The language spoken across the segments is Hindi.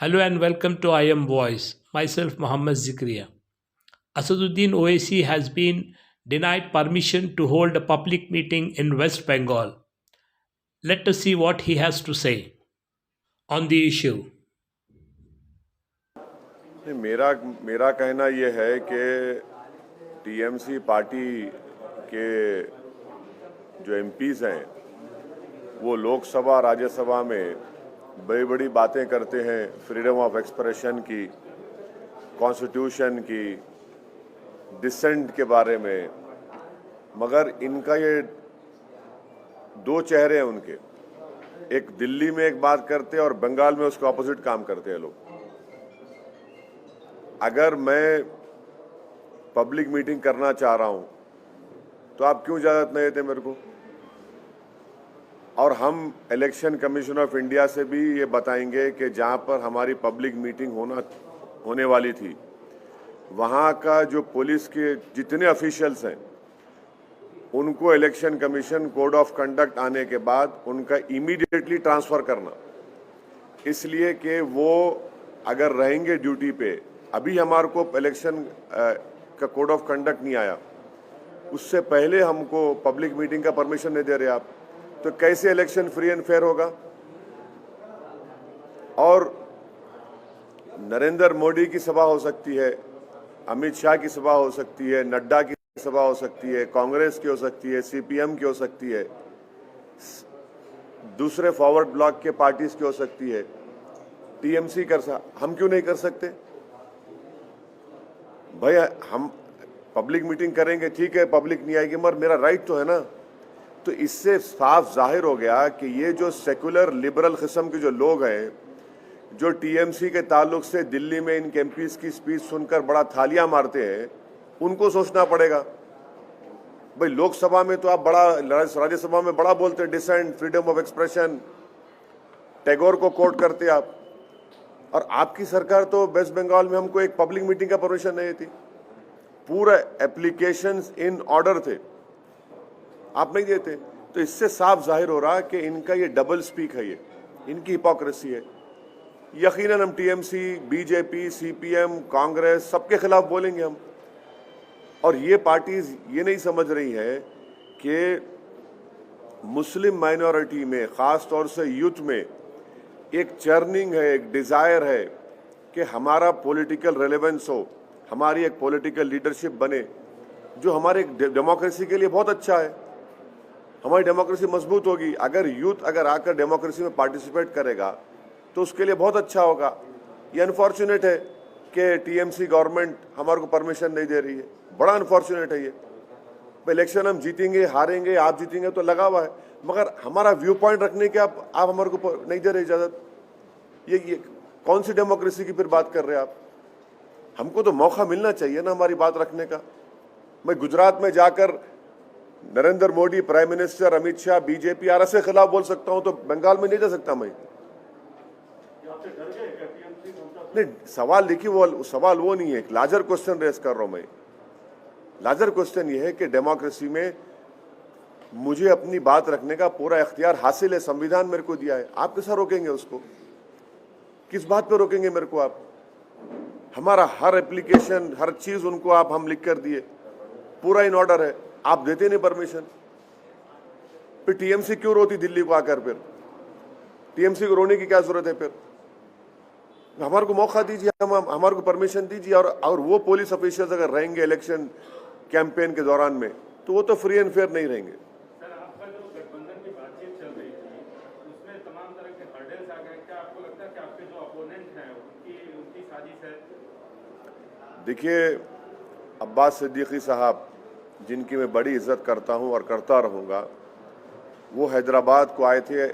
Hello and welcome to I Am Voice. Myself Mohammed Zikriya. Asaduddin Owaisi has been denied permission to hold a public meeting in West Bengal. Let us see what he has to say on the issue. नहीं, मेरा कहना ये है कि टीएमसी पार्टी के जो एमपीज हैं वो लोकसभा राज्यसभा में बड़ी बड़ी बातें करते हैं फ्रीडम ऑफ एक्सप्रेशन की, कॉन्स्टिट्यूशन की, डिसेंट के बारे में, मगर इनका ये दो चेहरे हैं उनके। एक दिल्ली में एक बात करते हैं और बंगाल में उसके ऑपोजिट काम करते हैं लोग। अगर मैं पब्लिक मीटिंग करना चाह रहा हूं तो आप क्यों इजाजत नहीं देते मेरे को? और हम इलेक्शन कमीशन ऑफ इंडिया से भी ये बताएंगे कि जहां पर हमारी पब्लिक मीटिंग होने वाली थी वहां का जो पुलिस के जितने ऑफिशियल्स हैं उनको election commission code of conduct आने के बाद उनका इमीडिएटली ट्रांसफर करना, इसलिए कि वो अगर रहेंगे ड्यूटी पे। अभी हमारे को इलेक्शन का कोड ऑफ कंडक्ट नहीं आया, उससे पहले हमको पब्लिक मीटिंग का परमिशन नहीं दे रहे आप, तो कैसे इलेक्शन फ्री एंड फेयर होगा? और नरेंद्र मोदी की सभा हो सकती है, अमित शाह की सभा हो सकती है, नड्डा की सभा हो सकती है, कांग्रेस की हो सकती है, सीपीएम की हो सकती है, दूसरे फॉरवर्ड ब्लॉक के पार्टीज की हो सकती है, टीएमसी हम क्यों नहीं कर सकते? भाई हम पब्लिक मीटिंग करेंगे, ठीक है, पब्लिक नहीं आएगी मगर मेरा राइट तो है ना। तो इससे साफ जाहिर हो गया कि ये जो सेकुलर लिबरल किस्म के जो लोग हैं जो टीएमसी के ताल्लुक से दिल्ली में इन एमपीज की स्पीच सुनकर बड़ा थालियां मारते हैं, उनको सोचना पड़ेगा। भाई लोकसभा में तो आप बड़ा, राज्यसभा में बड़ा बोलते हैं dissent, freedom of expression, Tagore को कोट करते आप, और आपकी सरकार तो वेस्ट बंगाल में हमको एक पब्लिक मीटिंग का परमिशन नहीं थी। पूरा एप्लीकेशंस इन ऑर्डर थे, आप नहीं देते। तो इससे साफ जाहिर हो रहा कि इनका ये डबल स्पीक है, ये इनकी हिपोक्रेसी है। यकीनन हम टीएमसी, बीजेपी, सीपीएम, कांग्रेस सबके खिलाफ बोलेंगे हम। और ये पार्टीज ये नहीं समझ रही है कि मुस्लिम माइनॉरिटी में, खास तौर से यूथ में एक चर्निंग है, एक डिजायर है कि हमारा पॉलिटिकल रेलेवेंस हो, हमारी एक पॉलिटिकल लीडरशिप बने, जो हमारे डेमोक्रेसी के लिए बहुत अच्छा है। हमारी डेमोक्रेसी मजबूत होगी अगर यूथ अगर आकर डेमोक्रेसी में पार्टिसिपेट करेगा तो उसके लिए बहुत अच्छा होगा। ये अनफॉर्चुनेट है कि टीएमसी गवर्नमेंट हमारे को परमिशन नहीं दे रही है, बड़ा अनफॉर्चुनेट है ये। इलेक्शन हम जीतेंगे हारेंगे, आप जीतेंगे तो लगा हुआ है, मगर हमारा व्यू पॉइंट रखने के आप हमारे को नहीं दे रहे इजाजत। ये कौन सी डेमोक्रेसी की फिर बात कर रहे हैं आप? हमको तो मौका मिलना चाहिए ना हमारी बात रखने का। मैं गुजरात में जाकर Narendra Modi, prime minister, Amit Shah, BJP आर के खिलाफ बोल सकता हूं, तो बंगाल में नहीं जा सकता मैं? नहीं, सवाल देखिए, वो सवाल वो नहीं है, एक लार्जर क्वेश्चन रेस कर रहा हूं मैं। लार्जर क्वेश्चन ये है कि डेमोक्रेसी में मुझे अपनी बात रखने का पूरा इख्तियार हासिल है, संविधान मेरे को दिया है। आप कैसा रोकेंगे उसको? किस बात पे रोकेंगे मेरे को आप? हमारा हर एप्लीकेशन, हर चीज उनको हम लिख कर दिए, पूरा इन ऑर्डर है, आप देते नहीं परमिशन। फिर टीएमसी क्यों रोती दिल्ली को आकर? फिर टीएमसी को रोने की क्या जरूरत है? फिर हमारे को मौका दीजिए, हमारे को परमिशन दीजिए। और वो पुलिस ऑफिसर्स अगर रहेंगे इलेक्शन कैंपेन के दौरान में तो वो तो फ्री एंड फेयर नहीं रहेंगे। सर, आपका जो गठबंधन की बातचीत चल रही थी उसमें तमाम तरह के हर्डल्स आ गए, क्या आपको लगता है कि आपके जो अपोनेंट हैं उनकी साजिश है? देखिए, अब्बास सिद्दीकी साहब, जिनकी मैं बड़ी इज्जत करता हूं और करता रहूंगा, वो हैदराबाद को आए थे,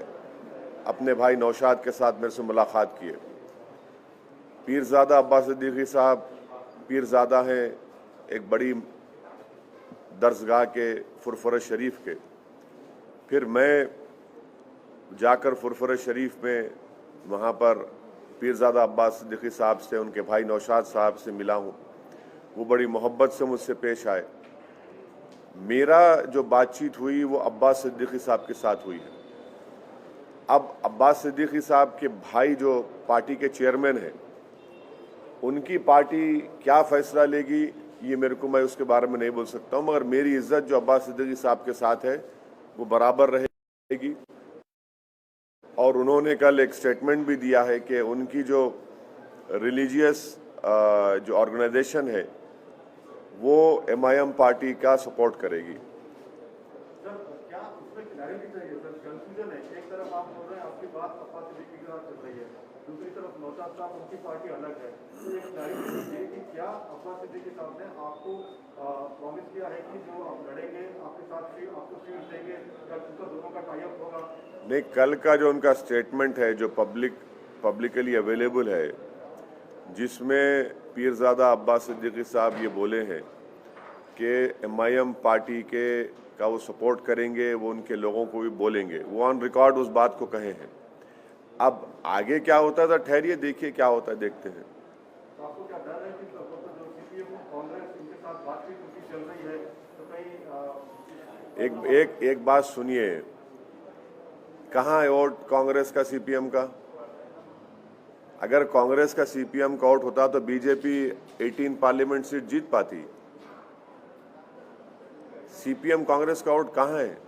अपने भाई नौशाद के साथ मेरे से मुलाकात किए। पीरजादा अब्बास सिद्दीकी साहब पीरजादा हैं एक बड़ी दरसगाह के, फुरफुर शरीफ के। फिर मैं जाकर फुरफुर शरीफ में वहाँ पर पीरजादा अब्बास सिद्दीकी साहब से, उनके भाई नौशाद साहब से मिला हूँ। वो बड़ी मोहब्बत से मुझसे पेश आए। मेरा जो बातचीत हुई वो अब्बास सिद्दीकी साहब के साथ हुई है। अब अब्बास सिद्दीकी साहब के भाई जो पार्टी के चेयरमैन हैं, उनकी पार्टी क्या फैसला लेगी ये मेरे को, मैं उसके बारे में नहीं बोल सकता हूँ, मगर मेरी इज्जत जो अब्बास सिद्दीकी साहब के साथ है वो बराबर रहेगी। और उन्होंने कल एक स्टेटमेंट भी दिया है कि उनकी जो रिलीजियस जो ऑर्गेनाइजेशन है वो MIM पार्टी का सपोर्ट करेगी। सर क्या उसमें क्लैरिटी चाहिए सर? कंफ्यूजन है, एक तरफ आप बोल रहे हैं आपकी बात अब्बास सिद्दीकी के साथ चल रही है, दूसरी तरफ नौशाद साहब उनकी पार्टी अलग है, तो एक क्लैरिटी चाहिए कि क्या अब्बास सिद्दीकी साहब ने आपको प्रॉमिस किया है कि जो आप लड़ेंगे आपके साथ आपको सीट देंगे, या उनका दोनों का टाई अप होगा? नहीं, कल का जो उनका स्टेटमेंट है जो पब्लिकली अवेलेबल है, जिसमें पीरजादा अब्बास सिद्दीकी साहब ये बोले हैं कि MIM पार्टी का वो सपोर्ट करेंगे, वो उनके लोगों को भी बोलेंगे, वो ऑन रिकॉर्ड उस बात को कहे हैं। अब आगे क्या होता है तो ठहरिए, देखिए क्या होता है, देखते हैं। तो आपको क्या डर है कि जो CPM कांग्रेस इनके साथ बातचीत उनकी चल रही है तो कहीं एक बात सुनिए, कहाँ है वोट कांग्रेस का CPM का? अगर कांग्रेस का CPM का वोट होता तो बीजेपी 18 पार्लियामेंट सीट जीत पाती। CPM कांग्रेस का वोट कहाँ है?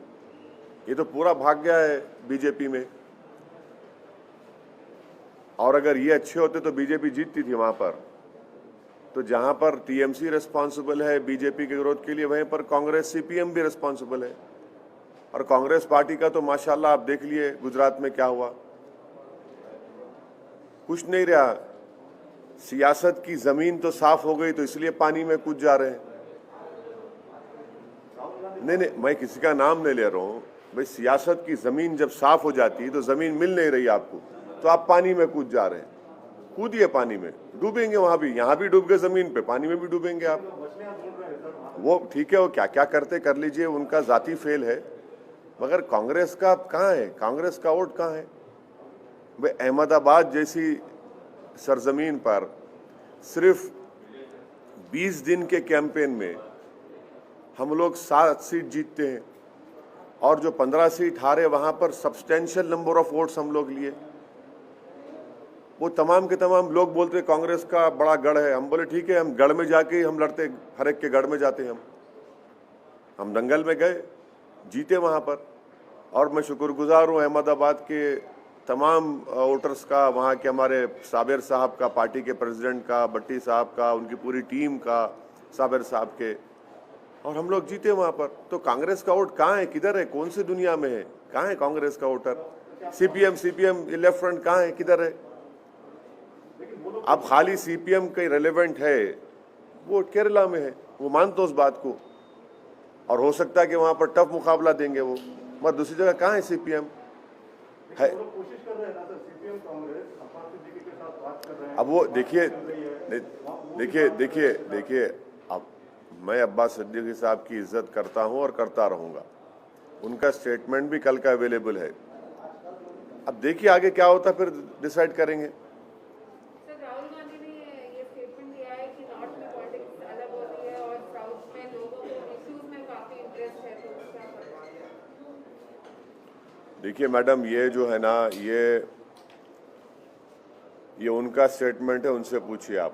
ये तो पूरा भाग गया है बीजेपी में। और अगर ये अच्छे होते तो बीजेपी जीतती थी वहां पर। तो जहां पर TMC रिस्पॉन्सिबल है बीजेपी के विरोध के लिए, वहीं पर कांग्रेस CPM भी रिस्पॉन्सिबल है। और कांग्रेस पार्टी का तो माशाल्लाह आप देख लिए गुजरात में क्या हुआ, कुछ नहीं रहा। सियासत की जमीन तो साफ हो गई तो इसलिए पानी में कूद जा रहे हैं। नहीं, मैं किसी का नाम नहीं ले रहा हूं भाई। सियासत की जमीन जब साफ हो जाती है तो जमीन मिल नहीं रही आपको, तो आप पानी में कूद जा रहे हैं। कूदिए पानी में, डूबेंगे वहां भी, यहां भी डूब गए जमीन पे, पानी में भी डूबेंगे आप। वो ठीक है, वो क्या क्या करते कर लीजिए, उनका जाती फेल है। मगर कांग्रेस का कहाँ है? कांग्रेस का वोट कहाँ है भाई? अहमदाबाद जैसी सरजमीन पर सिर्फ 20 दिन के कैंपेन में हम लोग 7 सीट जीतते हैं, और जो 15 सीट हारे वहां पर सब्सटेंशियल नंबर ऑफ वोट्स हम लोग लिए। वो तमाम के तमाम लोग बोलते कांग्रेस का बड़ा गढ़ है। हम बोले ठीक है, हम गढ़ में जाके हम लड़ते, हर एक के गढ़ में जाते हैं। हम दंगल में गए, जीते वहां पर। और मैं शुक्रगुजार हूँ अहमदाबाद के तमाम वोटर्स का, वहाँ के हमारे साबिर साहब का, पार्टी के प्रेसिडेंट का, भट्टी साहब का, उनकी पूरी टीम का, साबिर साहब के, और हम लोग जीते वहाँ पर। तो कांग्रेस का वोट कहाँ है? किधर है? कौन सी दुनिया में है? कहाँ है कांग्रेस का वोटर? CPM लेफ्ट फ्रंट कहाँ है? किधर है? अब खाली CPM का रेलेवेंट है, वो केरला में है, वो मानते उस बात को, और हो सकता है कि वहां पर टफ मुकाबला देंगे वो, मगर दूसरी जगह कहाँ है CPM है? कोशिश कर रहे हैं ना सर, CPM कांग्रेस अब्बास सिद्दीकी के साथ बात कर रहे हैं। अब वो देखिए, अब मैं अब्बास सिद्दीकी साहब की इज्जत करता हूं और करता रहूंगा। उनका स्टेटमेंट भी कल का अवेलेबल है। अब देखिए आगे क्या होता, फिर डिसाइड करेंगे। सर, राहुल गांधी ने ये स्टेटमेंट दिया है कि नॉर्थ में पॉलिटिक्स अलग हो रही है और साउथ में लोगों को इश्यूज में काफी इंटरेस्ट है, तो क्या करवाएंगे? देखिए मैडम, ये जो है ना, ये उनका स्टेटमेंट है, उनसे पूछिए आप।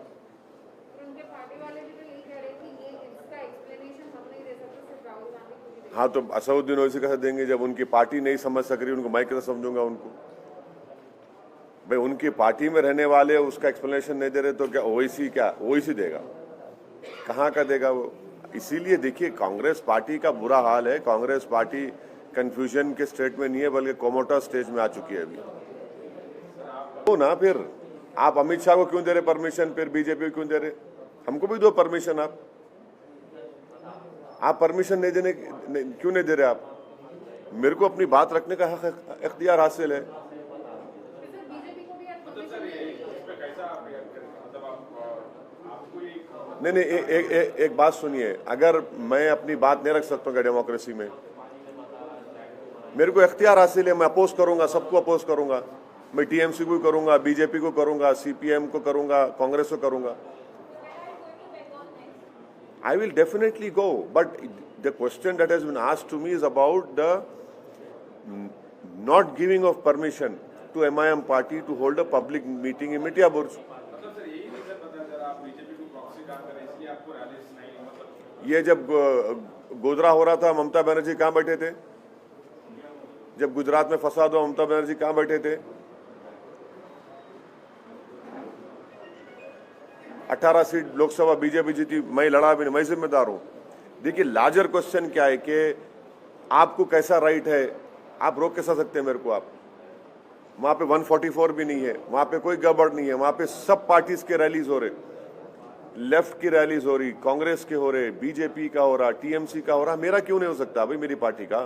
उनके पार्टी वाले भी तो यही कह रहे हैं कि ये इसका एक्सप्लेनेशन हम नहीं दे सकते, सिर्फ राहुल गांधी को भी हाँ, तो असदुद्दीन ओवैसी कैसे देंगे? जब उनकी पार्टी नहीं समझ सक रही, उनको मैं कैसे समझूंगा उनको? भाई उनकी पार्टी में रहने वाले उसका एक्सप्लेनेशन नहीं दे रहे तो क्या ओवैसी देगा? कहाँ का देगा वो? इसीलिए देखिए, कांग्रेस पार्टी का बुरा हाल है। कांग्रेस पार्टी कंफ्यूजन के स्टेट में नहीं है, बल्कि कोमोटा स्टेज में आ चुकी है अभी। तो ना, फिर आप अमित शाह को क्यों दे रहे परमिशन? फिर बीजेपी को क्यों दे रहे? हमको भी दो परमिशन। आप परमिशन नहीं देने क्यों नहीं दे रहे? आप, मेरे को अपनी बात रखने का हक, इख्तियार हासिल है। नहीं, एक बात सुनिए, अगर मैं अपनी बात नहीं रख सकता हूँ डेमोक्रेसी में, मेरे को इख्तियार हासिल है, मैं अपोज करूंगा, सबको अपोज करूंगा। मैं TMC को करूंगा, बीजेपी को करूंगा, CPM को करूंगा, कांग्रेस को करूंगा। I will definitely go, but the question that has been asked to me is about the not giving of permission to MIM party to hold a public meeting in Mitia Burj. मतलब सर यही नहीं सर पता अगर आप बीजेपी को प्रॉक्सी काम करें इसलिए आपको रैलीज नहीं मतलब ये जब गोधरा हो रहा था ममता बनर्जी कहाँ बैठे थे? जब गुजरात में फसाद हुआ ममता बनर्जी कहाँ बैठे थे? 18 सीट लोकसभा बीजेपी जीती, मैं लड़ा भी नहीं, मैं जिम्मेदार हूं। देखिए लार्जर क्वेश्चन क्या है कि आपको कैसा राइट है, आप रोक कैसा सकते हैं मेरे को? आप वहां पे 144 भी नहीं है, वहां पे कोई गड़बड़ नहीं है, वहां पे सब पार्टीज के रैलीज हो रहे, लेफ्ट की रैलीज हो रही, कांग्रेस के हो रहे, बीजेपी का हो रहा, टीएमसी का हो रहा, मेरा क्यों नहीं हो सकता भाई, मेरी पार्टी का?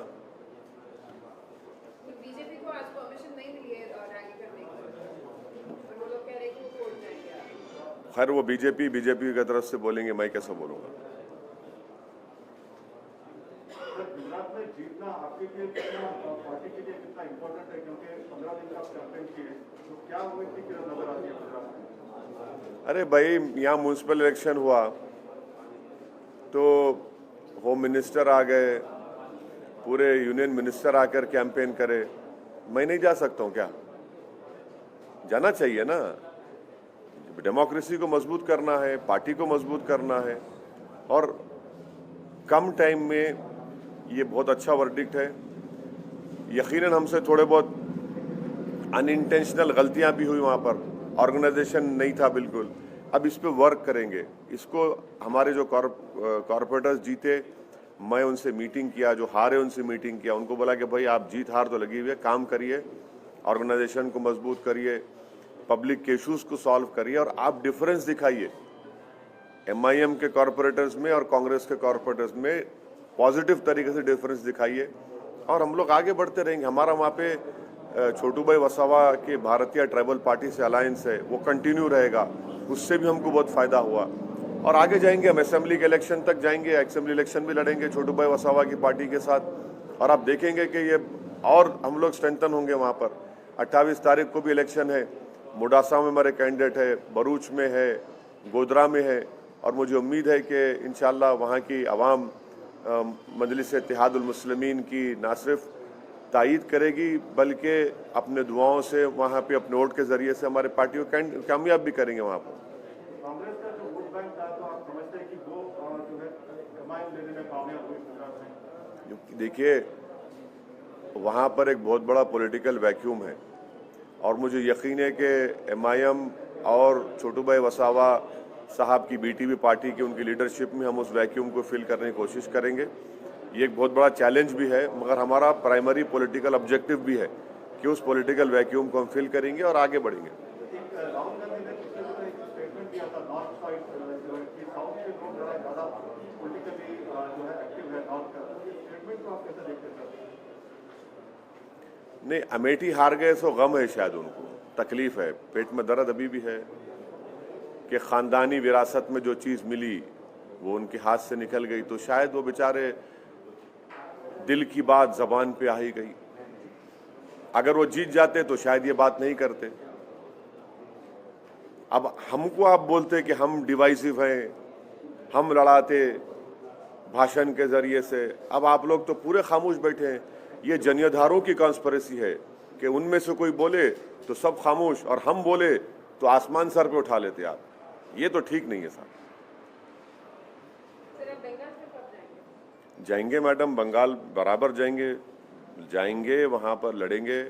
बीजेपी को आज परमिशन नहीं मिली है रैली करने की, और वो लोग कह रहे हैं कि वो कोर्ट जाएंगे। खैर वो बीजेपी की तरफ से बोलेंगे, मैं कैसे बोलूंगा? सर गुजरात में जीतना आपके लिए कितना पार्टी के लिए कितना इम्पोर्टेंट है, क्योंकि 15 दिन का आप कैंपेन किए, तो क्या उम्मीद की नजर आती है गुजरात में? अरे भाई यहाँ म्यूनसिपल इलेक्शन हुआ तो होम मिनिस्टर आ गए, पूरे यूनियन मिनिस्टर आकर कैंपेन करे, मैं नहीं जा सकता हूँ क्या? जाना चाहिए ना। डेमोक्रेसी को मजबूत करना है, पार्टी को मजबूत करना है, और कम टाइम में ये बहुत अच्छा वर्डिक्ट है। यकीनन हमसे थोड़े बहुत अनइंटेंशनल गलतियां भी हुई, वहाँ पर ऑर्गेनाइजेशन नहीं था बिल्कुल। अब इस पे वर्क करेंगे। इसको हमारे जो कॉर्पोरेटर्स जीते, मैं उनसे मीटिंग किया, जो हारे उनसे मीटिंग किया, उनको बोला कि भाई आप जीत हार तो लगी हुई है, काम करिए, ऑर्गेनाइजेशन को मजबूत करिए, पब्लिक के इश्यूज को सॉल्व करिए, और आप डिफरेंस दिखाइए MIM के कॉर्पोरेटर्स में और कांग्रेस के कॉर्पोरेटर्स में, पॉजिटिव तरीके से डिफरेंस दिखाइए, और हम लोग आगे बढ़ते रहेंगे। हमारा वहाँ पे छोटू भाई वसावा के भारतीय ट्राइबल पार्टी से अलायंस है, वो कंटिन्यू रहेगा, उससे भी हमको बहुत फायदा हुआ, और आगे जाएंगे। हम असेंबली के इलेक्शन तक जाएंगे, असेंबली इलेक्शन भी लड़ेंगे छोटू भाई वसावा की पार्टी के साथ, और आप देखेंगे कि ये और हम लोग स्ट्रेंथन होंगे वहाँ पर। 28 तारीख को भी इलेक्शन है, मुडासा में हमारे कैंडिडेट है, भरूच में है, गोधरा में है, और मुझे उम्मीद है कि इंशाल्लाह वहाँ की आवाम मजलिस इत्तेहादुल मुस्लिमीन की ना सिर्फ तायीद करेगी बल्कि अपने दुआओं से, वहाँ पे अपने वोट के जरिए से हमारे पार्टी को कामयाब भी करेंगे वहाँ पर। कांग्रेस का जो वोट बैंक था, तो आप समझते हैं कि वो जो है कमाई लेने में कामयाब हुई गुजरात में? देखिए वहाँ पर एक बहुत बड़ा पॉलिटिकल वैक्यूम है, और मुझे यकीन है कि MIM और छोटू भाई वसावा साहब की BTV पार्टी की उनकी लीडरशिप में हम उस वैक्यूम को फिल करने की कोशिश करेंगे। ये एक बहुत बड़ा चैलेंज भी है, मगर हमारा प्राइमरी पॉलिटिकल ऑब्जेक्टिव भी है कि उस पॉलिटिकल वैक्यूम को हम फिल करेंगे और आगे बढ़ेंगे। राहुल गांधी ने पिछले दिनों एक स्टेटमेंट दिया था, नॉर्थ साइड जो है कि साउथ के लोग ज़्यादा पॉलिटिकली जो है एक्टिव है नॉर्थ का, स्टेटमेंट को आप कैसे देखते हैं? नहीं, अमेठी हार गए सो गम है, शायद उनको तकलीफ है, पेट में दर्द अभी भी है कि ख़ानदानी विरासत में जो चीज़ मिली वो उनके हाथ से निकल गई, तो शायद वो बेचारे दिल की बात ज़बान पे आ ही गई। अगर वो जीत जाते तो शायद ये बात नहीं करते। अब हमको आप बोलते कि हम डिवाइसिव हैं, हम लड़ाते भाषण के जरिए से, अब आप लोग तो पूरे खामोश बैठे हैं। ये जनियाधारों की कॉन्स्पिरेसी है कि उनमें से कोई बोले तो सब खामोश, और हम बोले तो आसमान सर पे उठा लेते आप। ये तो ठीक नहीं है साहब। जाएंगे मैडम, बंगाल बराबर जाएंगे, वहाँ पर लड़ेंगे,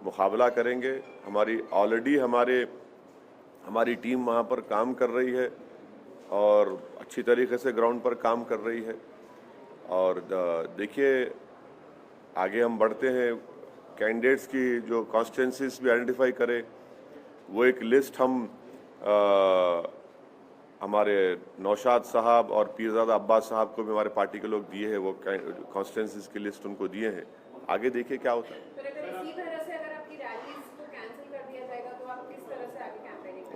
मुकाबला करेंगे। हमारी ऑलरेडी हमारी टीम वहाँ पर काम कर रही है और अच्छी तरीके से ग्राउंड पर काम कर रही है। और देखिए आगे हम बढ़ते हैं, कैंडिडेट्स की जो कॉन्स्टिट्यूंसीज भी आइडेंटिफाई करें, वो एक लिस्ट हम हमारे नौशाद साहब और पीरजादा अब्बास साहब को भी हमारे पार्टी के लोग दिए हैं, वो कॉन्स्टिट्यूंसीज की लिस्ट उनको दिए हैं। आगे देखिए क्या होता है।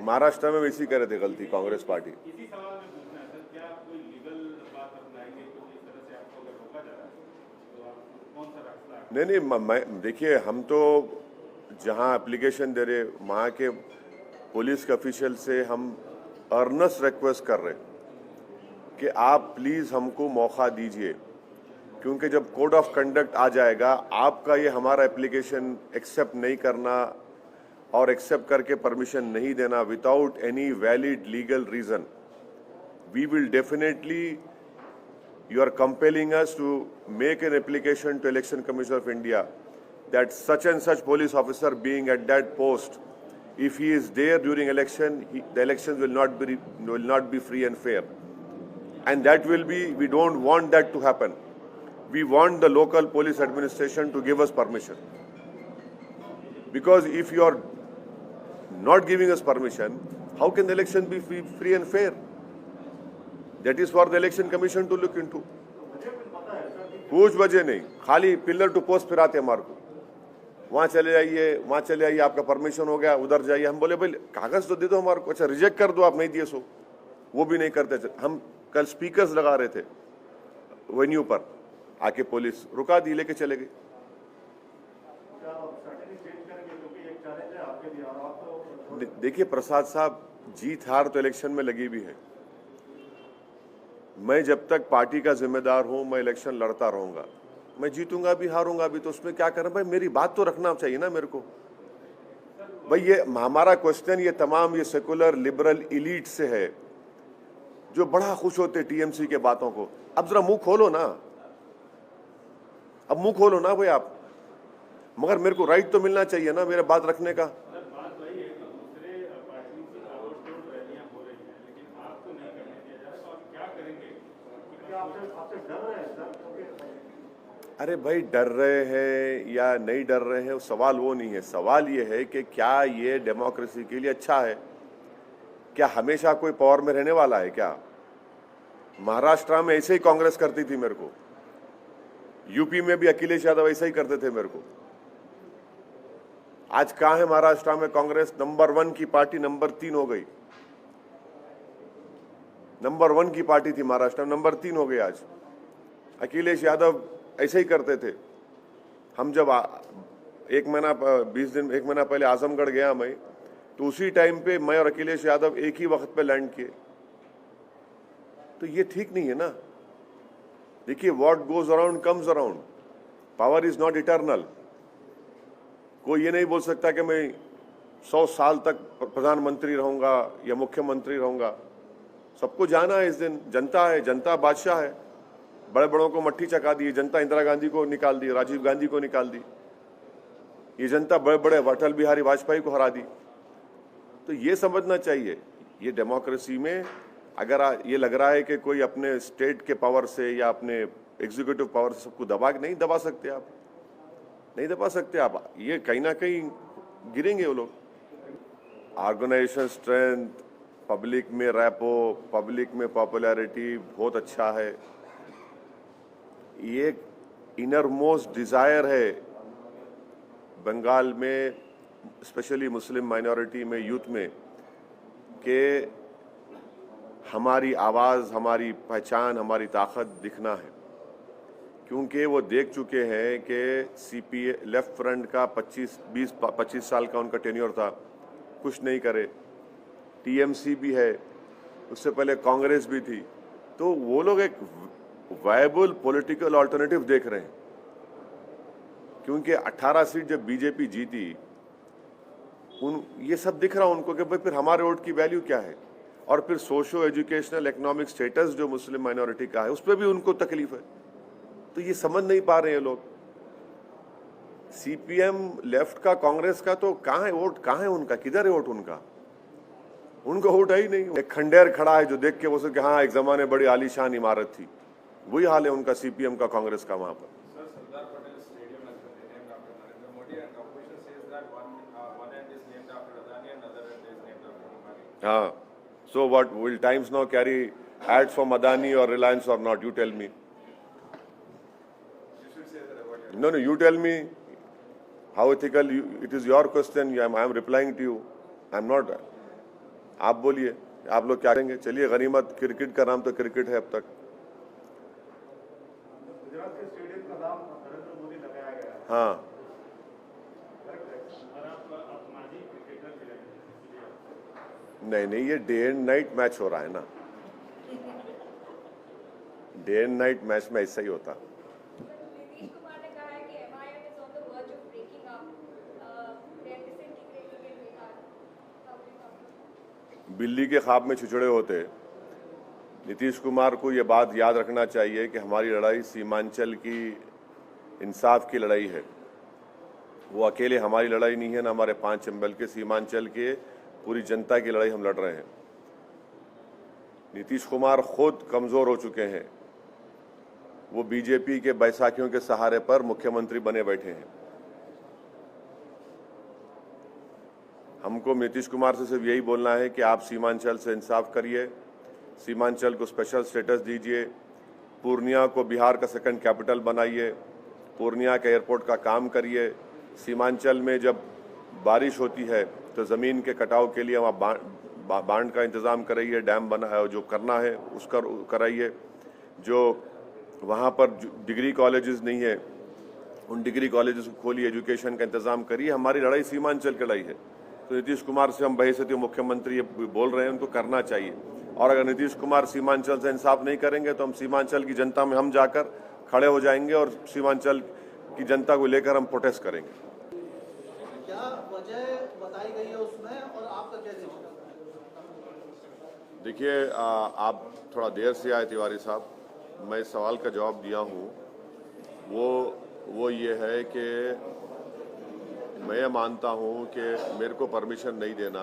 महाराष्ट्र में भी इसी करे थे गलती कांग्रेस पार्टी। इसी सवाल में पूछना है सर, क्या आप कोई लीगल बात अपनाएंगे कुछ इस तरह से आपको अगर रोका जा रहा है तो आप कौन सा रास्ता? नहीं, मैं देखिए, हम तो जहां एप्लीकेशन दे रहे वहाँ के पुलिस के ऑफिशियल से हम अर्नेस्ट रिक्वेस्ट कर रहे कि आप प्लीज़ हमको मौका दीजिए, क्योंकि जब कोड ऑफ कंडक्ट आ जाएगा, आपका ये हमारा एप्लीकेशन एक्सेप्ट नहीं करना और एक्सेप्ट करके परमिशन नहीं देना without any valid legal reason, we will definitely, you are compelling us to make an application to Election Commission of India that such and such police officer being at that post, if he is there during election, the elections will not be free and fair, and that will be, we don't want that to happen. We want the local police administration to give us permission, because if you are not giving us permission, how can the election be free and fair? That is for the election commission to look into. कुछ वजह नहीं, खाली पिलर टू पोस्ट फिराते हमारे को, वहाँ चले जाइए आपका परमिशन हो गया, उधर जाइए। हम बोले भाई कागज तो दे दो हमारे को, अच्छा रिजेक्ट कर दो, आप नहीं दिए सो, वो भी नहीं करते। हम कल स्पीकर्स लगा रहे थे वेन्यू पर, आके पुलिस रुका दी, लेके चले गए। देखिए प्रसाद साहब, जीत हार तो इलेक्शन में लगी भी है। मैं जब तक पार्टी का जिम्मेदार हूं, मैं इलेक्शन लड़ता रहूंगा। मैं जीतूंगा भी हारूंगा भी, तो उसमें क्या करें भाई, मेरी बात तो रखना चाहिए ना मेरे को। भाई ये हमारा क्वेश्चन ये तमाम ये सेकुलर लिबरल इलीट से है, जो बड़ा खुश होते टीएमसी के बातों को। अब जरा मुंह खोलो ना, अब मुंह खोलो ना भाई आप, मगर मेरे को राइट तो मिलना चाहिए ना मेरे बात रखने का। अरे भाई डर रहे हैं या नहीं डर रहे हैं, सवाल वो नहीं है। सवाल ये है कि क्या ये डेमोक्रेसी के लिए अच्छा है? क्या हमेशा कोई पावर में रहने वाला है क्या? महाराष्ट्र में ऐसे ही कांग्रेस करती थी मेरे को, यूपी में भी अखिलेश यादव ऐसा ही करते थे मेरे को। आज कहां है महाराष्ट्र में कांग्रेस? नंबर 1 की पार्टी नंबर 3 हो गई। नंबर 1 की पार्टी थी महाराष्ट्र में, नंबर 3 हो गई आज। अखिलेश यादव ऐसे ही करते थे। हम जब 1 महीना 20 दिन 1 महीना पहले आजमगढ़ गया मैं, तो उसी टाइम पे मैं और अखिलेश यादव एक ही वक्त पे लैंड किए। तो ये ठीक नहीं है ना। देखिए, what goes around comes around, power is not eternal. कोई ये नहीं बोल सकता कि मैं 100 साल तक प्रधानमंत्री रहूंगा या मुख्यमंत्री रहूंगा। सबको जाना है इस दिन। जनता है, जनता बादशाह है। बड़े बड़ों को मट्ठी चका दी जनता, इंदिरा गांधी को निकाल दी, राजीव गांधी को निकाल दी। ये जनता बड़े बड़े अटल बिहारी वाजपेयी को हरा दी। तो ये समझना चाहिए, ये डेमोक्रेसी में अगर ये लग रहा है कि कोई अपने स्टेट के पावर से या अपने एग्जीक्यूटिव पावर से सबको नहीं दबा सकते आप, नहीं दबा सकते आप। ये कहीं ना कहीं गिरेंगे वो लोग। ऑर्गेनाइजेशन स्ट्रेंथ, पब्लिक में रैपो, पब्लिक में पॉपुलैरिटी बहुत अच्छा है। ये इनर मोस्ट डिजायर है बंगाल में, स्पेशली मुस्लिम माइनॉरिटी में, यूथ में, कि हमारी आवाज़, हमारी पहचान, हमारी ताकत दिखना है। क्योंकि वो देख चुके हैं कि सीपीए लेफ्ट फ्रंट का 25 साल का उनका टेन्योर था, कुछ नहीं करे। टीएमसी भी है, उससे पहले कांग्रेस भी थी। तो वो लोग एक वायबल पॉलिटिकल अल्टरनेटिव देख रहे हैं। क्योंकि 18 सीट जब बीजेपी जीती, ये सब दिख रहा उनको कि भाई फिर हमारे वोट की वैल्यू क्या है। और फिर सोशो एजुकेशनल इकोनॉमिक स्टेटस जो मुस्लिम माइनॉरिटी का है, उस पर भी उनको तकलीफ है। तो ये समझ नहीं पा रहे हैं लोग। सीपीएम लेफ्ट का, कांग्रेस का, तो कहाँ है वोट? कहाँ है उनका? किधर है वोट उनका? उनका वोट है ही नहीं। एक खंडेर खड़ा है जो देख के वो सोचे हाँ एक जमाने बड़ी आलीशान इमारत थी। वही हाल है उनका, सीपीएम का, कांग्रेस का वहां पर। हाँ, so what, will Times now carry ads for Adani or Reliance or not? You tell me. No, you tell me how ethical it is your question. I am replying to you. I am not. आप बोलिए, आप लोग क्या करेंगे? चलिए, गनीमत क्रिकेट का नाम तो क्रिकेट है अब तक। गुजरात के स्टेडियम का नाम नरेंद्र मोदी लगाया गया है। हाँ, नहीं, ये डे एंड नाइट मैच हो रहा है ना। डे एंड नाइट मैच में ऐसा ही होता। बिल्ली के ख्वाब में छिछड़े होते। नीतीश कुमार को ये बात याद रखना चाहिए कि हमारी लड़ाई सीमांचल की इंसाफ की लड़ाई है। वो अकेले हमारी लड़ाई नहीं है, ना हमारे 5 एमएल के, सीमांचल के पूरी जनता की लड़ाई हम लड़ रहे हैं। नीतीश कुमार खुद कमजोर हो चुके हैं। वो बीजेपी के बैसाखियों के सहारे पर मुख्यमंत्री बने बैठे हैं। हमको नीतीश कुमार से सिर्फ यही बोलना है कि आप सीमांचल से इंसाफ करिए, सीमांचल को स्पेशल स्टेटस दीजिए, पूर्णिया को बिहार का सेकंड कैपिटल बनाइए, पूर्णिया के एयरपोर्ट का काम करिए। सीमांचल में जब बारिश होती है तो ज़मीन के कटाव के लिए वहाँ बांध का इंतज़ाम कराइए, डैम बना जो करना है उसका कराइए। जो वहाँ पर डिग्री कॉलेजेस नहीं है उन डिग्री कॉलेजेस को खोलिए, एजुकेशन का इंतज़ाम करिए। हमारी लड़ाई सीमांचल की लड़ाई है। तो नीतीश कुमार से हम बहैसियत मुख्यमंत्री ये बोल रहे हैं, उनको करना चाहिए। और अगर नीतीश कुमार सीमांचल से इंसाफ नहीं करेंगे तो हम सीमांचल की जनता में हम जाकर खड़े हो जाएंगे और सीमांचल की जनता को लेकर हम प्रोटेस्ट करेंगे। क्या वजह बताई गई है उसमें और आपका क्या रिएक्शन? देखिए, आप थोड़ा देर से आए तिवारी साहब। मैं इस सवाल का जवाब दिया हूँ। वो ये है कि मैं मानता हूँ कि मेरे को परमिशन नहीं देना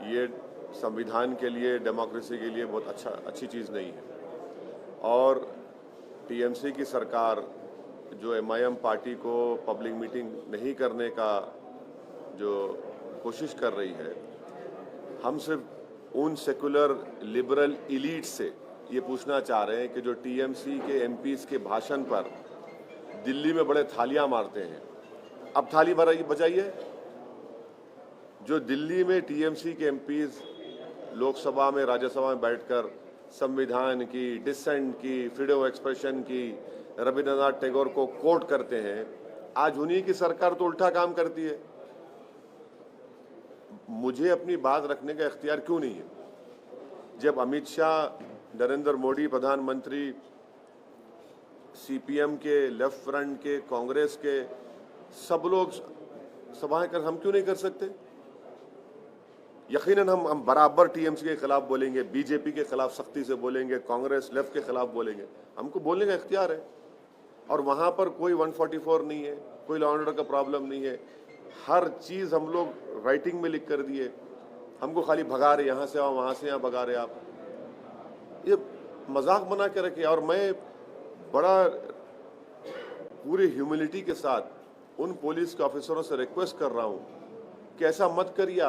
ये संविधान के लिए, डेमोक्रेसी के लिए बहुत अच्छी चीज़ नहीं है। और टीएमसी की सरकार जो एमआईएम पार्टी को पब्लिक मीटिंग नहीं करने का जो कोशिश कर रही है, हम सिर्फ उन सेकुलर लिबरल इलीट से ये पूछना चाह रहे हैं कि जो टीएमसी के एमपीज के भाषण पर दिल्ली में बड़े थालियां मारते हैं, अब थाली बजाइए। जो दिल्ली में टीएमसी के एमपीज लोकसभा में, राज्यसभा में बैठकर संविधान की, डिसेंट की, फ्रीडम ऑफ एक्सप्रेशन की, रविंद्रनाथ टैगोर को कोट करते हैं, आज उन्हीं की सरकार तो उल्टा काम करती है। मुझे अपनी बात रखने का इख्तियार क्यों नहीं है? जब अमित शाह, नरेंद्र मोदी प्रधानमंत्री, सीपीएम के, लेफ्ट फ्रंट के, कांग्रेस के सब लोग सभाएं कर, हम क्यों नहीं कर सकते? यकीनन हम बराबर टीएमसी के खिलाफ बोलेंगे, बीजेपी के खिलाफ सख्ती से बोलेंगे, कांग्रेस लेफ्ट के खिलाफ बोलेंगे। हमको बोलने का इख्तियार है। और वहां पर कोई 144 नहीं है, कोई लॉ एंड ऑर्डर का प्रॉब्लम नहीं है। हर चीज हम लोग राइटिंग में लिख कर दिए। हमको खाली भगा रहे, यहां से आओ, वहां से यहाँ भगा रहे आप। ये मजाक बना के रखे। और मैं बड़ा पूरी ह्यूमिलिटी के साथ उन पुलिस के ऑफिसरों से रिक्वेस्ट कर रहा हूं कि ऐसा मत करिए।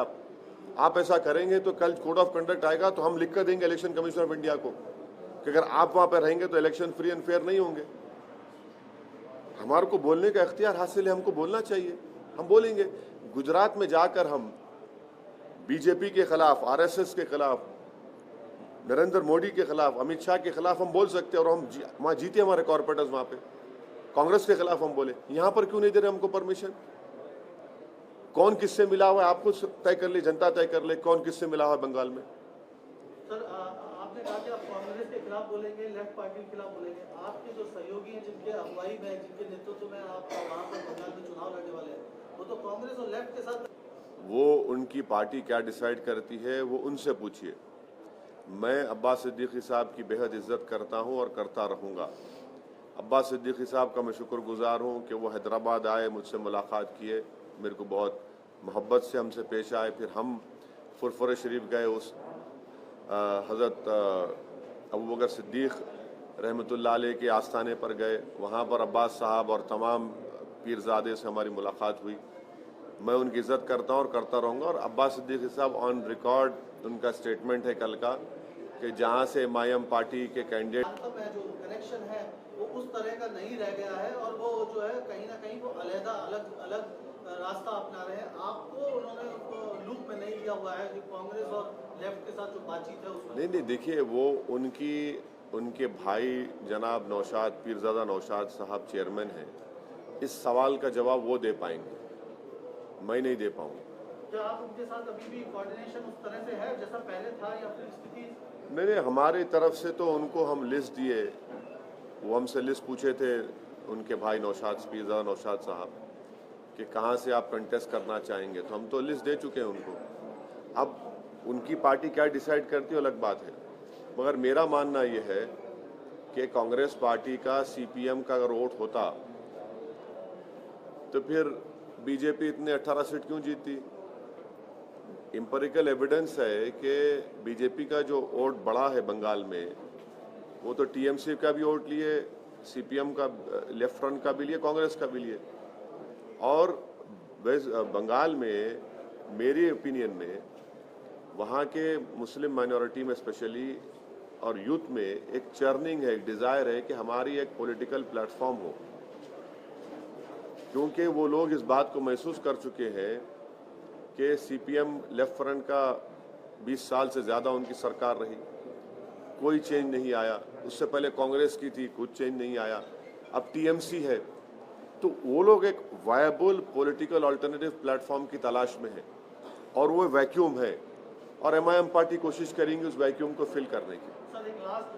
आप ऐसा करेंगे तो कल कोड ऑफ कंडक्ट आएगा तो हम लिख कर देंगे इलेक्शन कमीशन ऑफ इंडिया को कि अगर आप वहां पर रहेंगे तो इलेक्शन फ्री एंड फेयर नहीं होंगे। हमारे को बोलने का इख्तियार हासिल है, हमको बोलना चाहिए, हम बोलेंगे। गुजरात में जाकर हम बीजेपी के खिलाफ, आरएसएस के खिलाफ, नरेंद्र मोदी के खिलाफ, अमित शाह के खिलाफ हम बोल सकते हैं और हम वहां जीते हमारे कॉर्पोरेटर्स। वहां पे कांग्रेस के खिलाफ हम बोले। यहां पर क्यों नहीं दे रहे हमको परमिशन? कौन किससे मिला हुआ है आपको तय कर ले, जनता तय कर ले कौन किससे मिला हुआ है बंगाल में। सर, आपने कहा कि आप कांग्रेस के खिलाफ बोलेंगे, लेफ्ट पार्टी के खिलाफ बोलेंगे। आपके जो सहयोगी हैं, जिनके अगुवाई में, जिनके नेतृत्व में आप वहाँ पर बंगाल में चुनाव लड़ने वाले हैं, वो तो कांग्रेस और लेफ्ट के साथ। वो उनकी पार्टी क्या डिसाइड करती है वो उनसे पूछिए। मैं अब्बास सिद्दीकी साहब की बेहद इज्जत करता हूं और करता रहूंगा। अब्बास सिद्दीकी साहब का मैं शुक्रगुजार हूं कि वो हैदराबाद आए, मुझसे मुलाकात किए, मेरे को बहुत मोहब्बत से हमसे पेश आए। फिर हम फुरफुरे शरीफ गए, उस हज़रत अबू बकर सिद्दीक रहमतुल्लाह अलैह के आस्थाने पर गए। वहाँ पर अब्बास साहब और तमाम पीरजादे से हमारी मुलाकात हुई। मैं उनकी इज़्ज़त करता हूँ और करता रहूँगा। और अब्बास सिद्दीकी साहब ऑन रिकॉर्ड, उनका स्टेटमेंट है कल का कि जहाँ से एमआईएम पार्टी के कैंडिडेट जो कनेक्शन है वो उस तरह का नहीं रह गया है और वो जो है कहीं ना कहीं वो अलग अलग रास्ता अपना रहे हैं। आपको उन्होंने लूप में नहीं लिया हुआ है कि कांग्रेस और लेफ्ट के साथ जो बातचीत है उसमें? नहीं, देखिए, वो उनके भाई जनाब नौशाद, पीरजादा नौशाद साहब चेयरमैन हैं। इस सवाल का जवाब वो दे पाएंगे, मैं नहीं दे पाऊंगा। क्या आप उनके साथ अभी भी कोऑर्डिनेशन उस तरह से है जैसा पहले था या फिर स्थिति? नहीं, हमारी तरफ से तो उनको हम लिस्ट दिए। वो हमसे लिस्ट पूछे थे उनके भाई नौशाद, पीरजादा नौशाद साहब, कि कहाँ से आप कंटेस्ट करना चाहेंगे, तो हम तो लिस्ट दे चुके हैं उनको। अब उनकी पार्टी क्या डिसाइड करती है अलग बात है, मगर मेरा मानना ये है कि कांग्रेस पार्टी का सीपीएम का अगर वोट होता तो फिर बीजेपी इतने 18 सीट क्यों जीती। एम्पिरिकल एविडेंस है कि बीजेपी का जो वोट बढ़ा है बंगाल में, वो तो टीएमसी का भी वोट लिए, सीपीएम का लेफ्ट फ्रंट का भी लिए, कांग्रेस का भी लिए। और बंगाल में मेरी ओपिनियन में वहाँ के मुस्लिम माइनॉरिटी में स्पेशली और यूथ में एक चर्निंग है, एक डिज़ायर है कि हमारी एक पॉलिटिकल प्लेटफॉर्म हो, क्योंकि वो लोग इस बात को महसूस कर चुके हैं कि सीपीएम लेफ्ट फ्रंट का 20 साल से ज़्यादा उनकी सरकार रही, कोई चेंज नहीं आया। उससे पहले कांग्रेस की थी, कुछ चेंज नहीं आया। अब टीएमसी है, तो वो लोग एक वायबल पॉलिटिकल अल्टरनेटिव प्लेटफॉर्म की तलाश में है और वो वैक्यूम है, और एमआईएम पार्टी कोशिश करेंगी उस वैक्यूम को फिल करने की। सर एक लास्ट,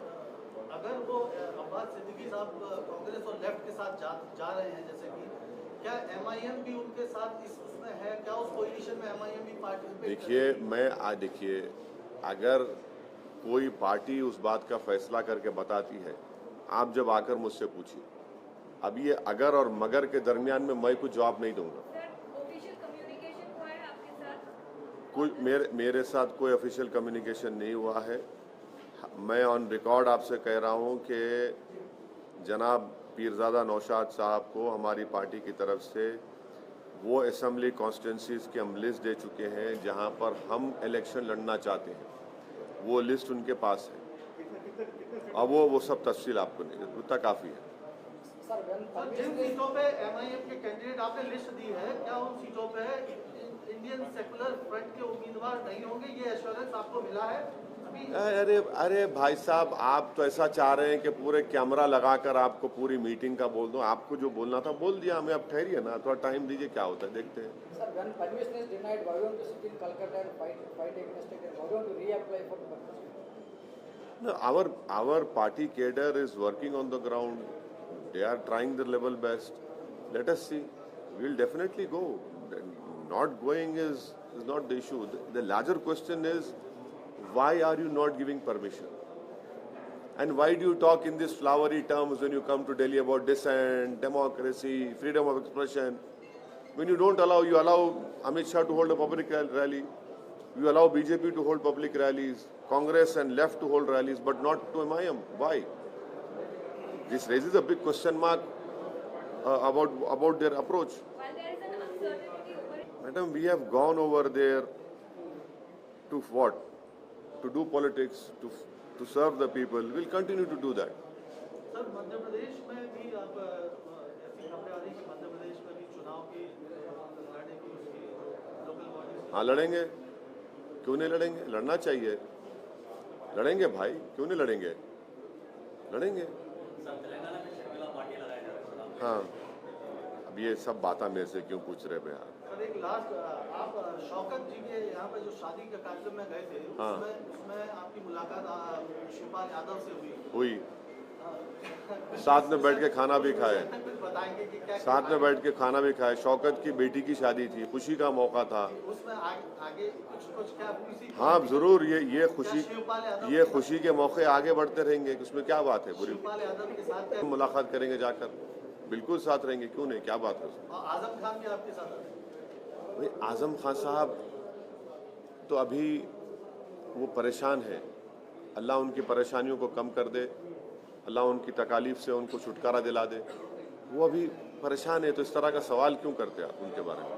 अगर वो अब्बास सिद्दीकी साहब कांग्रेस और लेफ्ट के साथ जा रहे हैं, जैसे कि क्या एमआईएम भी उनके साथ इस उसमें है, क्या उस पोजीशन में एमआईएम भी पार्टिसिपेट? देखिए, अगर कोई पार्टी उस बात का फैसला करके बताती है, आप जब आकर मुझसे पूछिए। अब ये अगर और मगर के दरमियान में मैं कुछ जवाब नहीं दूंगा। ऑफिशियल कम्युनिकेशन हुआ है आपके साथ? कोई मेरे साथ कोई ऑफिशियल कम्युनिकेशन नहीं हुआ है। मैं ऑन रिकॉर्ड आपसे कह रहा हूं कि जनाब पीरजादा नौशाद साहब को हमारी पार्टी की तरफ से वो असेंबली कॉन्स्टिट्यूंसीज की हम लिस्ट दे चुके हैं जहां पर हम इलेक्शन लड़ना चाहते हैं, वो लिस्ट उनके पास है। अब वो सब तफसील आपको नहीं, उतना काफ़ी है। सर जिन सीटों पे एमआईएम के कैंडिडेट आपने लिस्ट दी है, क्या उन सीटों पे इंडियन सेकुलर फ्रंट के उम्मीदवार नहीं होंगे, ये एश्योरेंस आपको मिला है अभी? अरे भाई साहब, आप तो ऐसा चाह रहे हैं कि पूरे कैमरा लगाकर आपको पूरी मीटिंग का बोल दूं। आपको जो बोलना था बोल दिया हमें, अब ठहरिए ना, थोड़ा टाइम दीजिए, क्या होता है देखते हैं। Sir, when permission is denied, why don't you sit in Calcutta and fight against it? And why don't you reapply for permission? No, our party cadre is working on the ground. They are trying their level best. Let us see. We'll definitely go. Not going is not the issue. The larger question is, why are you not giving permission? And why do you talk in these flowery terms when you come to Delhi about dissent, democracy, freedom of expression? When you don't allow, you allow Amit Shah to hold a public rally, you allow BJP to hold public rallies, Congress and left to hold rallies, but not to MIM. Why? This raises a big question mark about their approach. While there is an uncertainty over it. Madam, we have gone over there to what? To do politics, to serve the people. We'll continue to do that. Sir Madhya Pradesh में भी आप ऐसी खबरें आ रही कि मध्य प्रदेश में भी चुनाव की लड़ने की उसकी लोकल बॉडी। हाँ, लड़ेंगे, क्यों नहीं लड़ेंगे? लड़ना चाहिए, लड़ेंगे भाई, क्यों नहीं लड़ेंगे? लड़ेंगे। हाँ, अब ये सब बातें मेरे से क्यों पूछ रहे हैं आप? सर एक लास्ट, आप शौकत जी के यहाँ पे जो शादी के कार्यक्रम में गए थे, हाँ। उसमें आपकी मुलाकात शिवपाल यादव से हुई। साथ में बैठ के खाना भी खाए, कुछ बताएंगे कि क्या साथ में बैठ के खाना भी खाए। शौकत की बेटी की शादी थी, खुशी का मौका था। उसमें आगे कुछ क्या किसी? हाँ जरूर, ये शिवपाल यादव ये खुशी के मौके आगे बढ़ते रहेंगे, उसमें क्या बात है बुरी? शिवपाल यादव के साथ क्या? मुलाकात करेंगे जाकर, बिल्कुल साथ रहेंगे, क्यों नहीं, क्या बात है उसमें? और आजम खान भी आपके साथ आते? भाई आजम खान साहब तो अभी वो परेशान है, अल्लाह उनकी परेशानियों को कम कर दे, अल्लाह उनकी तकालीफ से उनको छुटकारा दिला दे। वो अभी परेशान है, तो इस तरह का सवाल क्यों करते आप उनके बारे में?